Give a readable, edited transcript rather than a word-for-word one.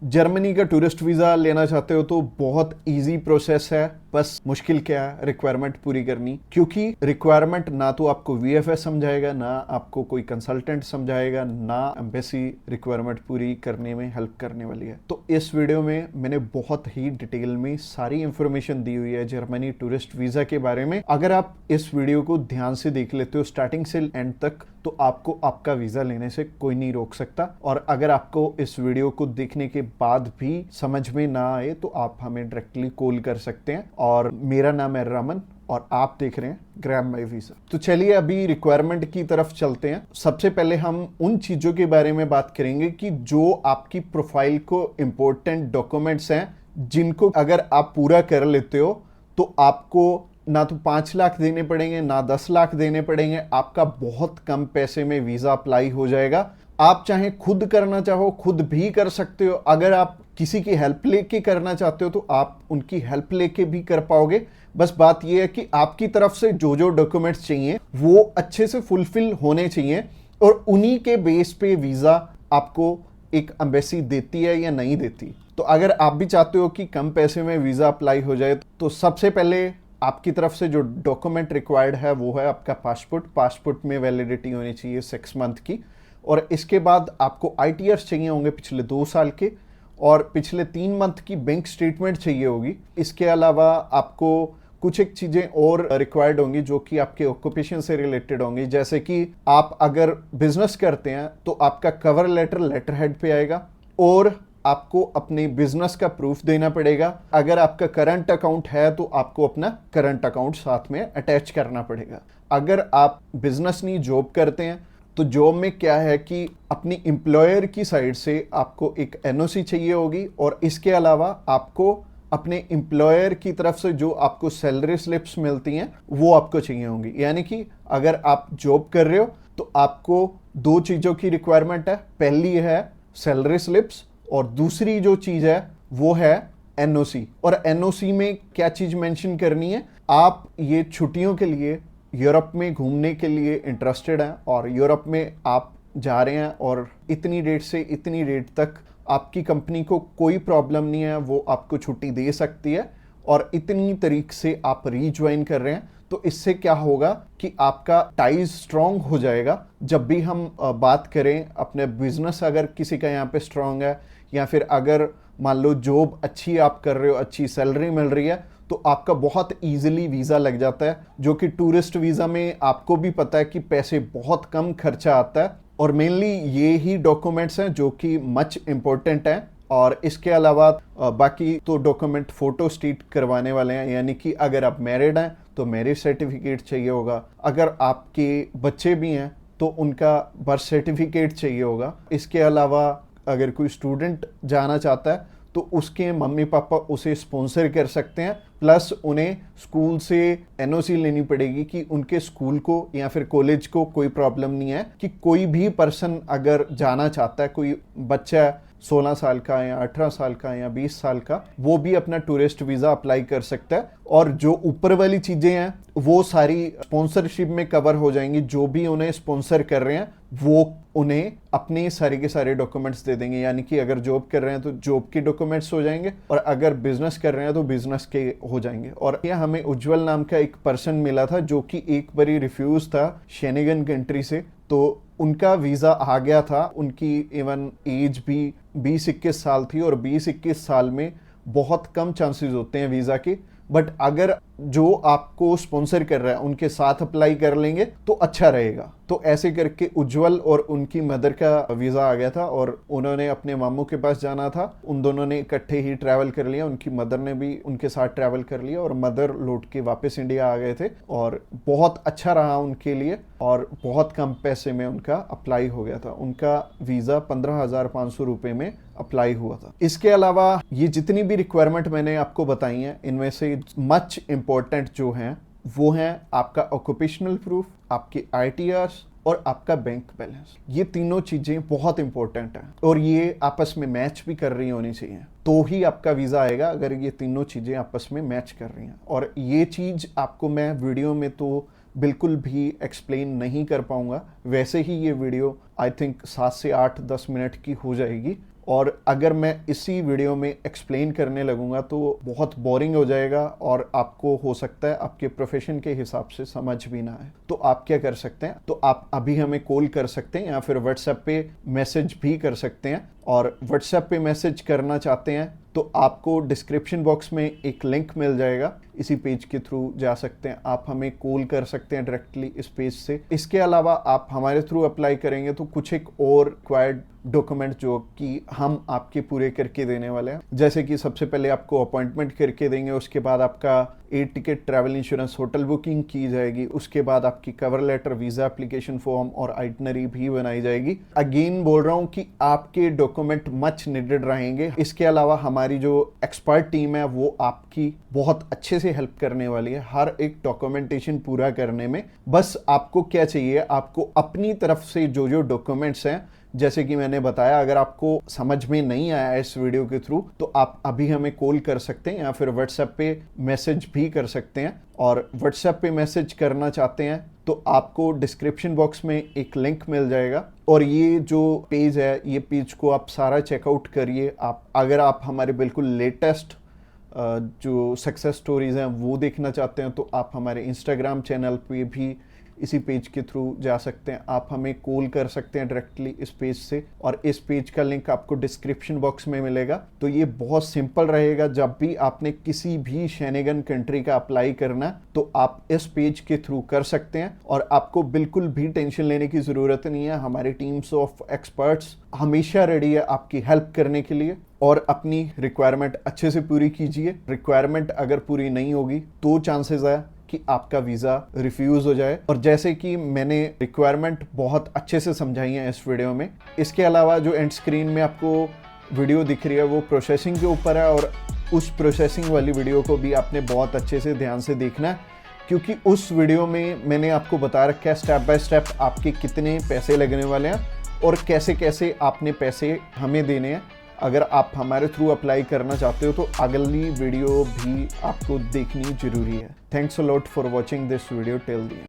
Germany का tourist visa लेना चाहते हो तो बहुत इजी प्रोसेस है। बस मुश्किल क्या है, रिक्वायरमेंट पूरी करनी। क्योंकि रिक्वायरमेंट ना तो आपको वीएफएस समझाएगा, ना आपको कोई कंसल्टेंट समझाएगा, ना एम्बेसी रिक्वायरमेंट पूरी करने में हेल्प करने वाली है। तो इस वीडियो में मैंने बहुत ही डिटेल में सारी इंफॉर्मेशन दी हुई है जर्मनी टूरिस्ट वीज़ा के बारे में। अगर आप इस वीडियो को ध्यान से देख लेते हो स्टार्टिंग से एंड तक, तो आपको आपका वीज़ा लेने से कोई नहीं रोक सकता। और अगर आपको इस वीडियो को देखने के बाद भी समझ में ना आए तो आप हमें डायरेक्टली कॉल कर सकते हैं। और मेरा नाम है रमन और आप देख रहे हैं ग्रैब माई वीज़ा। तो चलिए अभी रिक्वायरमेंट की तरफ चलते हैं। सबसे पहले हम उन चीज़ों के बारे में बात करेंगे कि जो आपकी प्रोफाइल को इम्पोर्टेंट डॉक्यूमेंट्स हैं, जिनको अगर आप पूरा कर लेते हो तो आपको ना तो 5 लाख देने पड़ेंगे, ना 10 लाख देने पड़ेंगे। आपका बहुत कम पैसे में वीज़ा अप्लाई हो जाएगा। आप चाहे खुद करना चाहो खुद भी कर सकते हो। अगर आप किसी की हेल्प लेके करना चाहते हो तो आप उनकी हेल्प लेके भी कर पाओगे। बस बात यह है कि आपकी तरफ से जो जो डॉक्यूमेंट्स चाहिए वो अच्छे से फुलफिल होने चाहिए और उन्हीं के बेस पे वीज़ा आपको एक एम्बेसी देती है या नहीं देती। तो अगर आप भी चाहते हो कि कम पैसे में वीज़ा अप्लाई हो जाए तो सबसे पहले आपकी तरफ से जो डॉक्यूमेंट रिक्वायर्ड है वो है आपका पासपोर्ट में वैलिडिटी होनी चाहिए 6 मंथ की। और इसके बाद आपको आईटीआर चाहिए होंगे पिछले 2 साल के, और पिछले 3 मंथ की बैंक स्टेटमेंट चाहिए होगी। इसके अलावा आपको कुछ एक चीज़ें और रिक्वायर्ड होंगी जो कि आपके ऑक्यूपेशन से रिलेटेड होंगी। जैसे कि आप अगर बिजनेस करते हैं तो आपका कवर लेटर हेड पे आएगा और आपको अपने बिजनेस का प्रूफ देना पड़ेगा। अगर आपका करंट अकाउंट है तो आपको अपना करंट अकाउंट साथ में अटैच करना पड़ेगा। अगर आप बिजनेस नहीं जॉब करते हैं तो जॉब में क्या है कि अपनी एम्प्लॉयर की साइड से आपको एक एनओसी चाहिए होगी और इसके अलावा आपको अपने एम्प्लॉयर की तरफ से जो आपको सैलरी स्लिप्स मिलती हैं वो आपको चाहिए होंगी। यानी कि अगर आप जॉब कर रहे हो तो आपको 2 चीज़ों की रिक्वायरमेंट है। पहली है सैलरी स्लिप्स और दूसरी जो चीज़ है वो है एनओसी। और एनओसी में क्या चीज़ मेंशन करनी है, आप ये छुट्टियों के लिए यूरोप में घूमने के लिए इंटरेस्टेड हैं और यूरोप में आप जा रहे हैं और इतनी डेट से इतनी डेट तक आपकी कंपनी को कोई प्रॉब्लम नहीं है, वो आपको छुट्टी दे सकती है और इतनी तारीख से आप रीज्वाइन कर रहे हैं। तो इससे क्या होगा कि आपका टाइज स्ट्रांग हो जाएगा। जब भी हम बात करें अपने बिजनेस, अगर किसी का यहाँ पे स्ट्रांग है या फिर अगर मान लो जॉब अच्छी आप कर रहे हो, अच्छी सैलरी मिल रही है, तो आपका बहुत इजीली वीज़ा लग जाता है। जो कि टूरिस्ट वीज़ा में आपको भी पता है कि पैसे बहुत कम खर्चा आता है और मेनली ये ही डॉक्यूमेंट्स हैं जो कि मच इम्पोर्टेंट हैं। और इसके अलावा बाकी तो डॉक्यूमेंट फोटो स्टेट करवाने वाले हैं। यानी कि अगर आप मैरिड हैं तो मैरिज सर्टिफिकेट चाहिए होगा, अगर आपके बच्चे भी हैं तो उनका बर्थ सर्टिफिकेट चाहिए होगा। इसके अलावा अगर कोई स्टूडेंट जाना चाहता है तो उसके मम्मी पापा उसे स्पॉन्सर कर सकते हैं। प्लस उन्हें स्कूल से एनओसी लेनी पड़ेगी कि उनके स्कूल को या फिर कॉलेज को कोई प्रॉब्लम नहीं है कि कोई भी पर्सन अगर जाना चाहता है, कोई बच्चा 16 साल का या 18 साल का या 20 साल का, वो भी अपना टूरिस्ट वीज़ा अप्लाई कर सकता है। और जो ऊपर वाली चीज़ें हैं वो सारी स्पॉन्सरशिप में कवर हो जाएंगी। जो भी उन्हें स्पॉन्सर कर रहे हैं वो उन्हें अपने सारे के सारे डॉक्यूमेंट्स दे देंगे। यानी कि अगर जॉब कर रहे हैं तो जॉब के डॉक्यूमेंट्स हो जाएंगे और अगर बिजनेस कर रहे हैं तो बिजनेस के हो जाएंगे। और यह हमें उज्जवल नाम का एक पर्सन मिला था जो कि एक बारी रिफ्यूज था शेनेगन कंट्री से, तो उनका वीज़ा आ गया था। उनकी इवन एज भी 20-21 साल थी और 20-21 साल में बहुत कम चांसेस होते हैं वीज़ा के। बट अगर जो आपको स्पॉन्सर कर रहा है उनके साथ अप्लाई कर लेंगे तो अच्छा रहेगा। तो ऐसे करके उज्जवल और उनकी मदर का वीज़ा आ गया था और उन्होंने अपने मामू के पास जाना था। उन दोनों ने इकट्ठे ही ट्रैवल कर लिया, उनकी मदर ने भी उनके साथ ट्रैवल कर लिया और मदर लौट के वापस इंडिया आ गए थे और बहुत अच्छा रहा उनके लिए और बहुत कम पैसे में उनका अप्लाई हो गया था। उनका वीज़ा 15,500 रुपये में अप्लाई हुआ था। इसके अलावा ये जितनी भी रिक्वायरमेंट मैंने आपको बताई हैं इनमें से मच इम्पोर्टेंट जो हैं वो हैं आपका ऑक्यूपेशनल प्रूफ, आपके आईटीआर और आपका बैंक बैलेंस। ये तीनों चीज़ें बहुत इंपॉर्टेंट हैं और ये आपस में मैच भी कर रही होनी चाहिए तो ही आपका वीज़ा आएगा, अगर ये तीनों चीज़ें आपस में मैच कर रही हैं। और ये चीज़ आपको मैं वीडियो में तो बिल्कुल भी एक्सप्लेन नहीं कर पाऊंगा। वैसे ही ये वीडियो आई थिंक 7 से 8-10 मिनट की हो जाएगी और अगर मैं इसी वीडियो में एक्सप्लेन करने लगूंगा तो बहुत बोरिंग हो जाएगा और आपको हो सकता है आपके प्रोफेशन के हिसाब से समझ भी ना आए। तो आप क्या कर सकते हैं, तो आप अभी हमें कॉल कर सकते हैं या फिर व्हाट्सएप पे मैसेज भी कर सकते हैं। और व्हाट्सएप पे मैसेज करना चाहते हैं तो आपको डिस्क्रिप्शन बॉक्स में एक लिंक मिल जाएगा, इसी पेज के थ्रू जा सकते हैं। आप हमें कॉल कर सकते हैं डायरेक्टली इस पेज से। इसके अलावा आप हमारे थ्रू अप्लाई करेंगे तो कुछ एक और रिक्वायर्ड डॉक्यूमेंट जो कि हम आपके पूरे करके देने वाले हैं, जैसे कि सबसे पहले आपको अपॉइंटमेंट करके देंगे, उसके बाद आपका air ticket, travel insurance, hotel booking की जाएगी, उसके बाद आपकी cover letter, visa application form और आइटनरी भी बनाई जाएगी। अगेन बोल रहा हूं कि आपके डॉक्यूमेंट मच नीडेड रहेंगे। इसके अलावा हमारी जो एक्सपर्ट टीम है वो आपकी बहुत अच्छे से हेल्प करने वाली है हर एक डॉक्यूमेंटेशन पूरा करने में। बस आपको क्या चाहिए, आपको अपनी तरफ से जो जो डॉक्यूमेंट्स हैं, जैसे कि मैंने बताया, अगर आपको समझ में नहीं आया इस वीडियो के थ्रू तो आप अभी हमें कॉल कर सकते हैं या फिर व्हाट्सएप पे मैसेज भी कर सकते हैं। और व्हाट्सएप पे मैसेज करना चाहते हैं तो आपको डिस्क्रिप्शन बॉक्स में एक लिंक मिल जाएगा और ये जो पेज है, ये पेज को आप सारा चेकआउट करिए। अगर आप हमारे बिल्कुल लेटेस्ट जो सक्सेस स्टोरीज हैं वो देखना चाहते हैं तो आप हमारे इंस्टाग्राम चैनल पे भी इसी पेज के थ्रू जा सकते हैं। आप हमें कॉल कर सकते हैं डायरेक्टली इस पेज से और इस पेज का लिंक आपको डिस्क्रिप्शन बॉक्स में मिलेगा। तो ये बहुत सिंपल रहेगा। जब भी आपने किसी भी शेनेगन कंट्री का अप्लाई करना तो आप इस पेज के थ्रू कर सकते हैं और आपको बिल्कुल भी टेंशन लेने की ज़रूरत नहीं है। हमारी टीम्स ऑफ एक्सपर्ट्स हमेशा रेडी है आपकी हेल्प करने के लिए। और अपनी रिक्वायरमेंट अच्छे से पूरी कीजिए। रिक्वायरमेंट अगर पूरी नहीं होगी तो चांसेस है कि आपका वीज़ा रिफ्यूज़ हो जाए। और जैसे कि मैंने रिक्वायरमेंट बहुत अच्छे से समझाई है इस वीडियो में। इसके अलावा जो एंड स्क्रीन में आपको वीडियो दिख रही है वो प्रोसेसिंग के ऊपर है और उस प्रोसेसिंग वाली वीडियो को भी आपने बहुत अच्छे से ध्यान से देखना है, क्योंकि उस वीडियो में मैंने आपको बता रखा है स्टेप बाय स्टेप आपके कितने पैसे लगने वाले हैं और कैसे कैसे आपने पैसे हमें देने हैं। अगर आप हमारे थ्रू अप्लाई करना चाहते हो तो अगली वीडियो भी आपको देखनी जरूरी है। Thanks a lot for watching this video till the end.